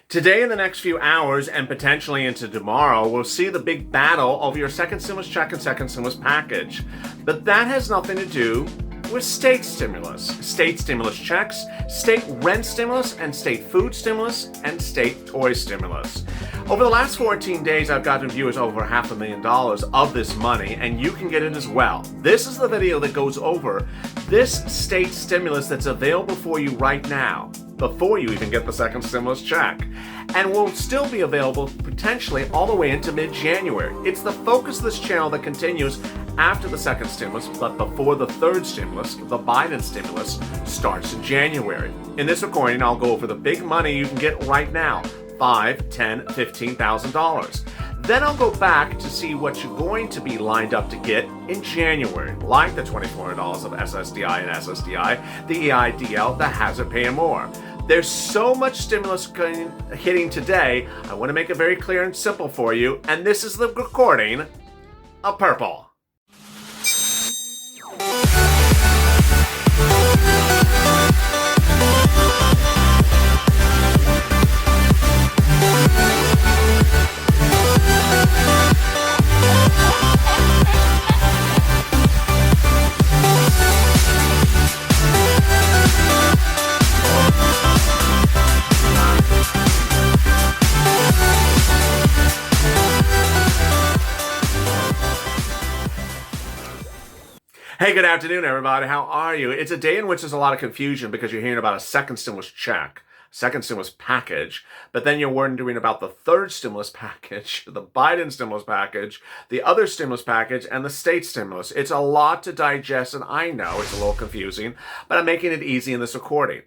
Today, in the next few hours, and potentially into tomorrow, we'll see the big battle over your second stimulus check and second stimulus package. But that has nothing to do with state stimulus. State stimulus checks, state rent stimulus, and state food stimulus, and state toy stimulus. Over the last 14 days, I've gotten viewers over $500,000 of this money, and you can get it as well. This is the video that goes over this state stimulus that's available for you right now, before you even get the second stimulus check, and will still be available potentially all the way into mid-January. It's the focus of this channel that continues after the second stimulus, but before the third stimulus, the Biden stimulus, starts in January. In this recording, I'll go over the big money you can get right now, $5,000, $10,000, $15,000. Then I'll go back to see what you're going to be lined up to get in January, like the $2,400 of SSDI and SSDI, the EIDL, the hazard pay, and more. There's so much stimulus hitting today, I want to make it very clear and simple for you, and this is the recording of Purple. Hey, good afternoon, everybody. How are you? It's a day in which there's a lot of confusion because you're hearing about a second stimulus check, second stimulus package, but then you're wondering about the third stimulus package, the Biden stimulus package, the other stimulus package, and the state stimulus. It's a lot to digest, and I know it's a little confusing, but I'm making it easy in this recording.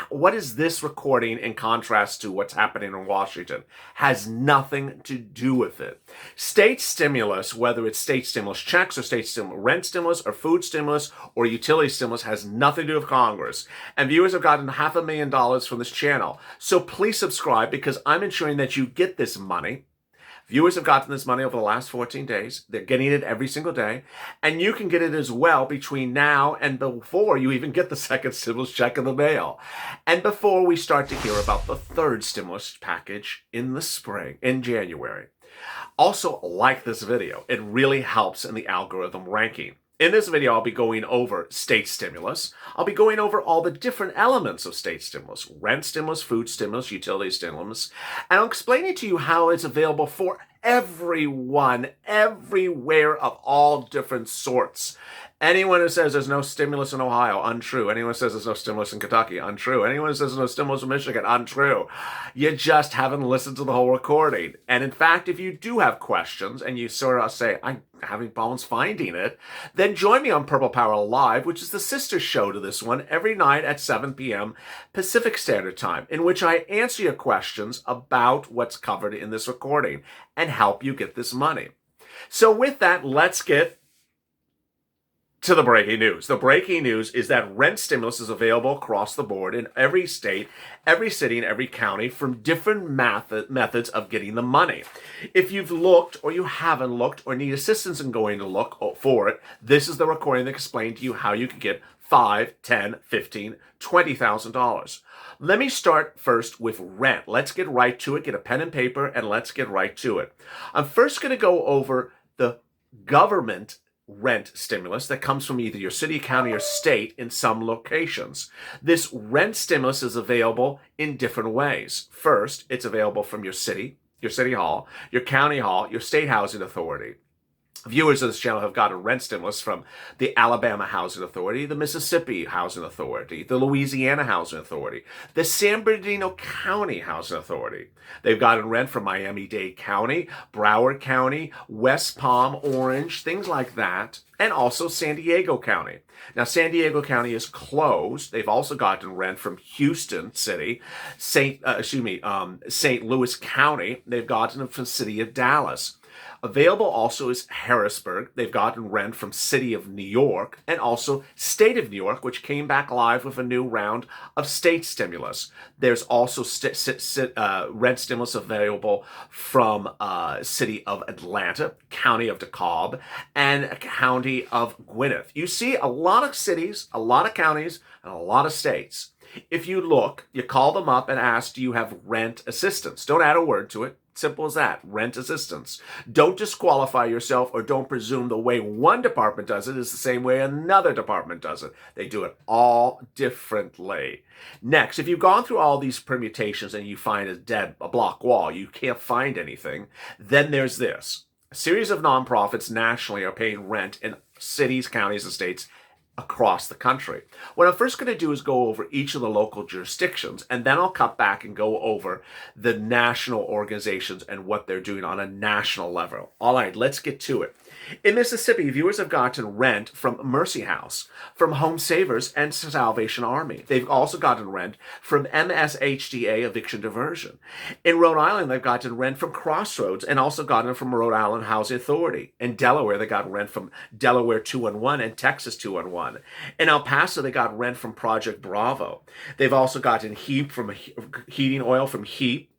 What is this recording in contrast to what's happening in Washington? Has nothing to do with it. State stimulus, whether it's state stimulus checks or rent stimulus or food stimulus or utility stimulus, has nothing to do with Congress. And viewers have gotten $500,000 from this channel. So please subscribe because I'm ensuring that you get this money. Viewers have gotten this money over the last 14 days. They're getting it every single day. And you can get it as well between now and before you even get the second stimulus check in the mail. And before we start to hear about the third stimulus package in the spring, in January. Also, like this video. It really helps in the algorithm ranking. In this video, I'll be going over state stimulus. I'll be going over all the different elements of state stimulus, rent stimulus, food stimulus, utility stimulus, and I'll explain to you how it's available for everyone, everywhere of all different sorts. Anyone who says there's no stimulus in Ohio, untrue. Anyone who says there's no stimulus in Kentucky, untrue. Anyone who says there's no stimulus in Michigan, untrue. You just haven't listened to the whole recording. And in fact, if you do have questions and you sort of say, I'm having problems finding it, then join me on Purple Power Live, which is the sister show to this one, every night at 7 p.m. Pacific Standard Time, in which I answer your questions about what's covered in this recording and help you get this money. So with that, let's get to the breaking news. The breaking news is that rent stimulus is available across the board in every state, every city, and every county from different methods of getting the money. If you've looked or you haven't looked or need assistance in going to look for it, this is the recording that explains to you how you can get $5,000, $10,000, $15,000, $20,000. Let me start first with rent. Let's get right to it. Get a pen and paper and let's get right to it. I'm first going to go over the government rent stimulus that comes from either your city, county, or state in some locations. This rent stimulus is available in different ways. First, it's available from your city hall, your county hall, your state housing authority. Viewers of this channel have gotten rent stimulus from the Alabama Housing Authority, the Mississippi Housing Authority, the Louisiana Housing Authority, the San Bernardino County Housing Authority. They've gotten rent from Miami-Dade County, Broward County, West Palm, Orange, things like that, and also San Diego County. Now, San Diego County is closed. They've also gotten rent from Houston City, St. Louis County. They've gotten it from the city of Dallas. Available also is Harrisburg. They've gotten rent from City of New York and also State of New York, which came back live with a new round of state stimulus. There's also rent stimulus available from City of Atlanta, County of DeKalb, and County of Gwinnett. You see a lot of cities, a lot of counties, and a lot of states. If you look, you call them up and ask, do you have rent assistance? Don't add a word to it. Simple as that. Rent assistance. Don't disqualify yourself or don't presume the way one department does it is the same way another department does it. They do it all differently. Next, if you've gone through all these permutations and you find a block wall, you can't find anything, then there's this. A series of nonprofits nationally are paying rent in cities, counties, and states across the country. What I'm first going to do is go over each of the local jurisdictions, and then I'll cut back and go over the national organizations and what they're doing on a national level. All right, let's get to it. In Mississippi, viewers have gotten rent from Mercy House, from Home Savers, and Salvation Army. They've also gotten rent from MSHDA Eviction Diversion. In Rhode Island, they've gotten rent from Crossroads and also gotten from Rhode Island Housing Authority. In Delaware, they got rent from Delaware 211 and Texas 211. In El Paso, they got rent from Project Bravo. They've also gotten heating oil from HEAP.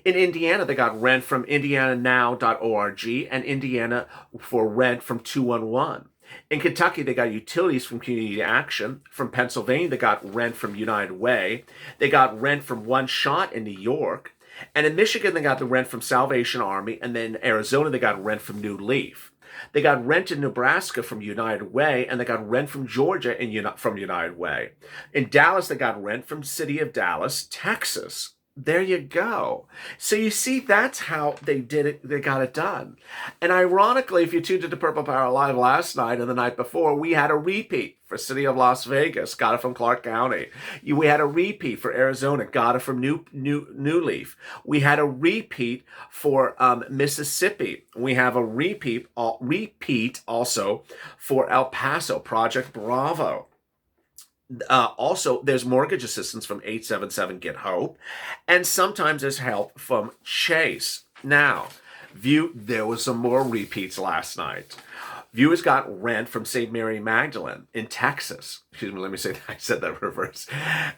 In Indiana, they got rent from indiananow.org and Indiana for rent from 211. In Kentucky, they got utilities from Community Action. From Pennsylvania, they got rent from United Way. They got rent from One Shot in New York. And in Michigan, they got the rent from Salvation Army. And then in Arizona, they got rent from New Leaf. They got rent in Nebraska from United Way, and they got rent from Georgia from United Way. In Dallas, they got rent from City of Dallas, Texas. There you go. So you see, that's how they did it. They got it done. And ironically, if you tuned into Purple Power Live last night and the night before, we had a repeat for City of Las Vegas, got it from Clark County. We had a repeat for Arizona, got it from New Leaf. We had a repeat for Mississippi. We have a repeat also for El Paso, Project Bravo. Also, there's mortgage assistance from 877 Get Hope, and sometimes there's help from Chase. Now, there was some more repeats last night. Viewers got rent from St. Mary Magdalene in Texas. Excuse me, let me say that. I said that reverse.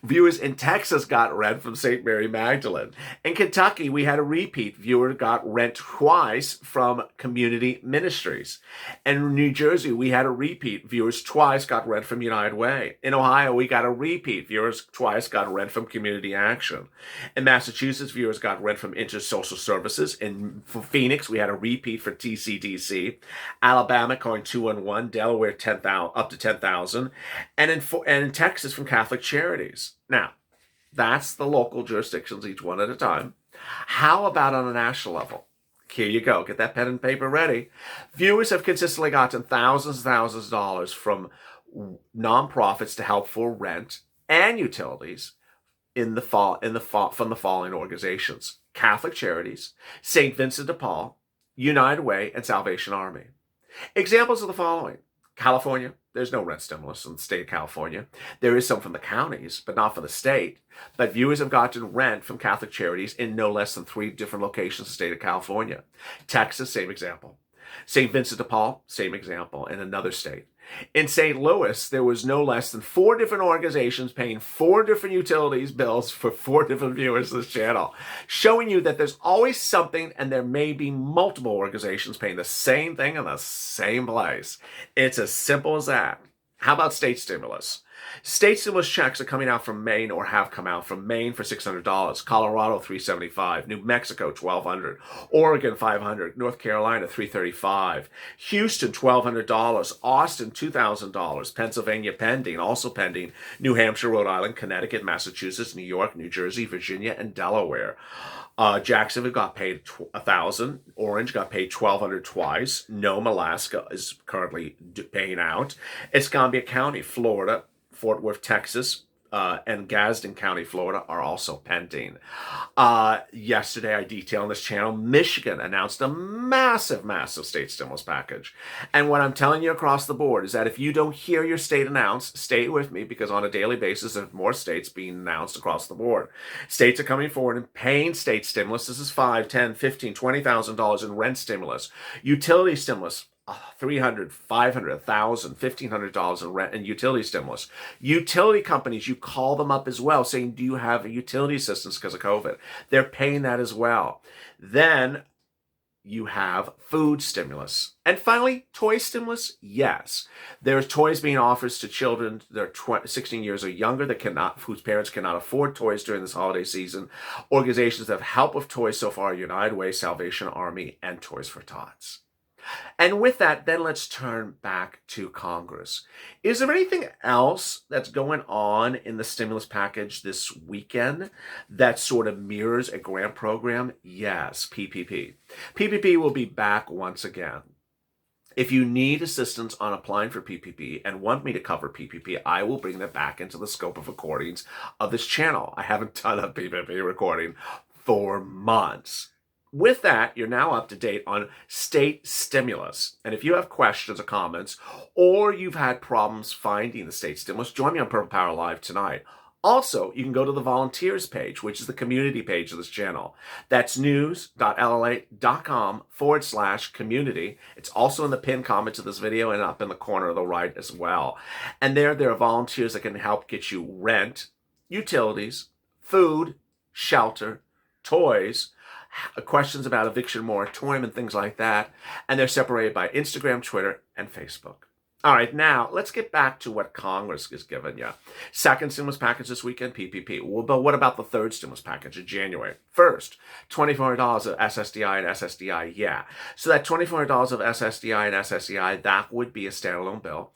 Viewers in Texas got rent from St. Mary Magdalene. In Kentucky, we had a repeat. Viewer got rent twice from Community Ministries. In New Jersey, we had a repeat. Viewers twice got rent from United Way. In Ohio, we got a repeat. Viewers twice got rent from Community Action. In Massachusetts, viewers got rent from Intersocial Services. In Phoenix, we had a repeat for TCDC. Alabama, calling 211. Delaware, 10,000 up to 10,000. And in Texas from Catholic Charities. Now, that's the local jurisdictions, each one at a time. How about on a national level? Here you go. Get that pen and paper ready. Viewers have consistently gotten thousands and thousands of dollars from nonprofits to help for rent and utilities from the following organizations: Catholic Charities, St. Vincent de Paul, United Way, and Salvation Army. Examples of the following: California, there's no rent stimulus in the state of California. There is some from the counties, but not from the state. But viewers have gotten rent from Catholic Charities in no less than 3 different locations in the state of California. Texas, same example. St. Vincent de Paul, same example, in another state. In St. Louis, there was no less than 4 different organizations paying 4 different utilities bills for 4 different viewers of this channel, showing you that there's always something, and there may be multiple organizations paying the same thing in the same place. It's as simple as that. How about state stimulus? State stimulus checks are coming out from Maine, or have come out from Maine, for $600, Colorado $375, New Mexico $1,200, Oregon $500, North Carolina $335, Houston $1,200, Austin $2,000, Pennsylvania pending, also pending, New Hampshire, Rhode Island, Connecticut, Massachusetts, New York, New Jersey, Virginia, and Delaware. Jacksonville got paid $1,000. Orange got paid $1,200 twice. Nome, Alaska is currently paying out. Escambia County, Florida, Fort Worth, Texas, and Gadsden County, Florida are also pending. Yesterday, I detailed on this channel, Michigan announced a massive, massive state stimulus package. And what I'm telling you across the board is that if you don't hear your state announced, stay with me, because on a daily basis, there's more states being announced across the board. States are coming forward and paying state stimulus. This is $5,000, $10,000, $15,000, $20,000 in rent stimulus. Utility stimulus, $300, $500, $1,000, $1,500 in rent and utility stimulus. Utility companies, you call them up as well, saying, do you have a utility assistance because of COVID? They're paying that as well. Then you have food stimulus. And finally, toy stimulus. Yes, there's toys being offered to children that are 16 years or younger whose parents cannot afford toys during this holiday season. Organizations that have helped with toys so far: United Way, Salvation Army, and Toys for Tots. And with that, then let's turn back to Congress. Is there anything else that's going on in the stimulus package this weekend that sort of mirrors a grant program? Yes, PPP. PPP will be back once again. If you need assistance on applying for PPP and want me to cover PPP, I will bring that back into the scope of recordings of this channel. I haven't done a PPP recording for months. With that, you're now up to date on state stimulus. And if you have questions or comments, or you've had problems finding the state stimulus, join me on Purple Power Live tonight. Also, you can go to the volunteers page, which is the community page of this channel. That's news.lalate.com/community. It's also in the pinned comment to this video and up in the corner of the right as well. And there are volunteers that can help get you rent, utilities, food, shelter, toys, questions about eviction moratorium and things like that. And they're separated by Instagram, Twitter, and Facebook. All right, now let's get back to what Congress is giving you. Second stimulus package this weekend, PPP. Well, but what about the third stimulus package in January? First, $2,400 of SSDI and SSDI, yeah. So that $2,400 of SSDI and SSDI, that would be a standalone bill.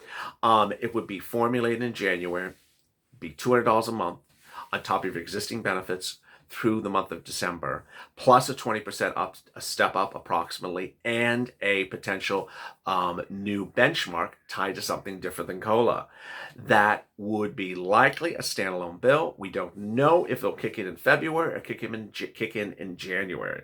It would be formulated in January, be $200 a month on top of your existing benefits through the month of December, plus a 20% step up approximately, and a potential new benchmark tied to something different than COLA. That would be likely a standalone bill. We don't know if it'll kick in February or kick in in January.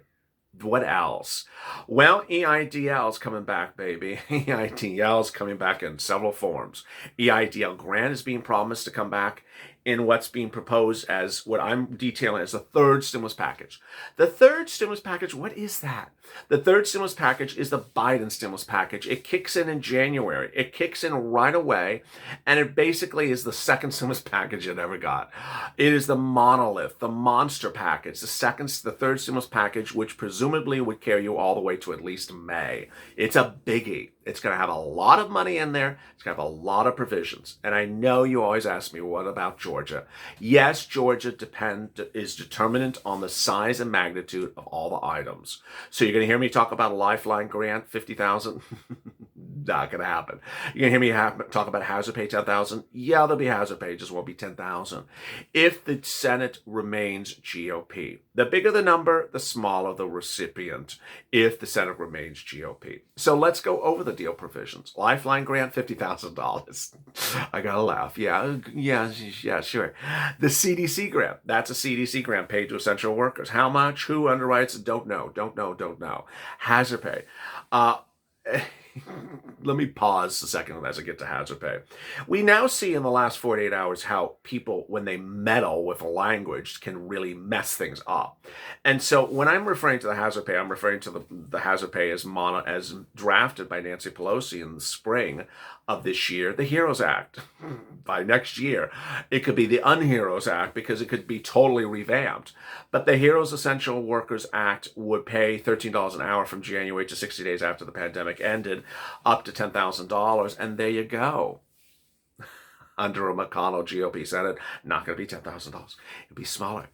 What else? Well, EIDL is coming back, baby. EIDL is coming back in several forms. EIDL grant is being promised to come back in what's being proposed as what I'm detailing as the third stimulus package. The third stimulus package, what is that? The third stimulus package is the Biden stimulus package. It kicks in January. It kicks in right away, and it basically is the second stimulus package it ever got. It is the monolith, the monster package, the third stimulus package, which presumably would carry you all the way to at least May. It's a biggie. It's going to have a lot of money in there. It's going to have a lot of provisions. And I know you always ask me, what about Georgia? Yes, Georgia is determinant on the size and magnitude of all the items. So you're going to hear me talk about a Lifeline grant, $50,000. Not going to happen. You're going to hear me talk about hazard pay, $10,000. Yeah, there'll be hazard pay, just won't be $10,000. If the Senate remains GOP, the bigger the number, the smaller the recipient. If the Senate remains GOP. So let's go over the deal provisions. Lifeline grant, $50,000. I gotta laugh. Yeah, sure. The CDC grant, that's a CDC grant paid to essential workers. How much? Who underwrites? Don't know. Hazard pay. Let me pause a second as I get to hazard pay. We now see in the last 48 hours how people, when they meddle with language, can really mess things up. And so when I'm referring to the hazard pay, I'm referring to the hazard pay as drafted by Nancy Pelosi in the spring of this year, the HEROES Act. By next year, it could be the UnHEROES Act because it could be totally revamped. But the HEROES Essential Workers Act would pay $13 an hour from January to 60 days after the pandemic ended, up to $10,000, and there you go. Under a McConnell GOP Senate, not going to be $10,000. It'd be smaller.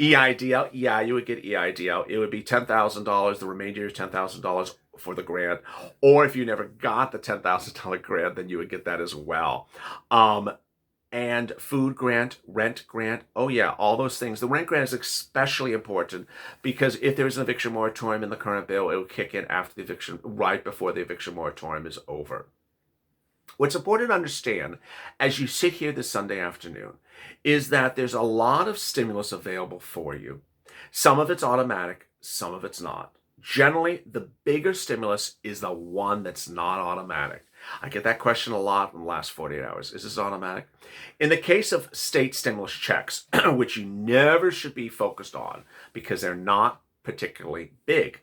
EIDL, yeah, you would get EIDL. It would be $10,000. The remainder is $10,000 for the grant. Or if you never got the $10,000 grant, then you would get that as well. And food grant, rent grant, oh yeah, all those things. The rent grant is especially important because if there's an eviction moratorium in the current bill, it will kick in after the eviction, right before the eviction moratorium is over. What's important to understand as you sit here this Sunday afternoon is that there's a lot of stimulus available for you. Some of it's automatic, some of it's not. Generally, the bigger stimulus is the one that's not automatic. I get that question a lot in the last 48 hours. Is this automatic? In the case of state stimulus checks, which you never should be focused on because they're not particularly big,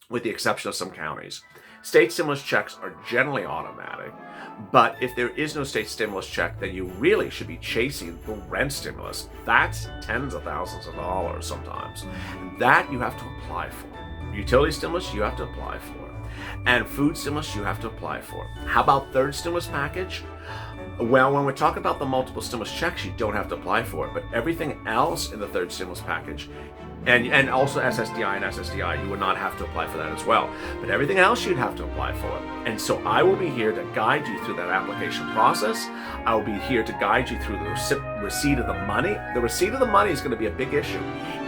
with the exception of some counties, state stimulus checks are generally automatic. But if there is no state stimulus check, then you really should be chasing the rent stimulus. That's tens of thousands of dollars sometimes. That you have to apply for. Utility stimulus, you have to apply for. And food stimulus, you have to apply for. How about third stimulus package? Well, when we're talking about the multiple stimulus checks, you don't have to apply for it, but everything else in the third stimulus package, and also SSDI and SSDI, you would not have to apply for that as well. But everything else you'd have to apply for. And so I will be here to guide you through that application process. I will be here to guide you through the receipt of the money. The receipt of the money is going to be a big issue,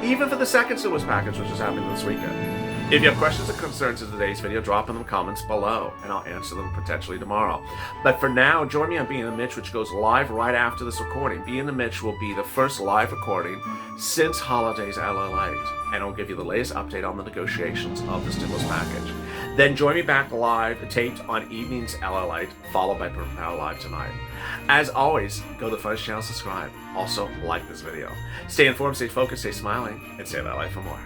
even for the second stimulus package, which is happening this weekend. If you have questions or concerns in today's video, drop in the comments below, and I'll answer them potentially tomorrow. But for now, join me on Being the Mitch, which goes live right after this recording. Being the Mitch will be the first live recording since holidays at LALATE, and I'll give you the latest update on the negotiations of the stimulus package. Then join me back live, taped on evenings at LALATE, followed by Power Live tonight. As always, go to the Fuzz channel, subscribe. Also, like this video. Stay informed, stay focused, stay smiling, and stay that life for more.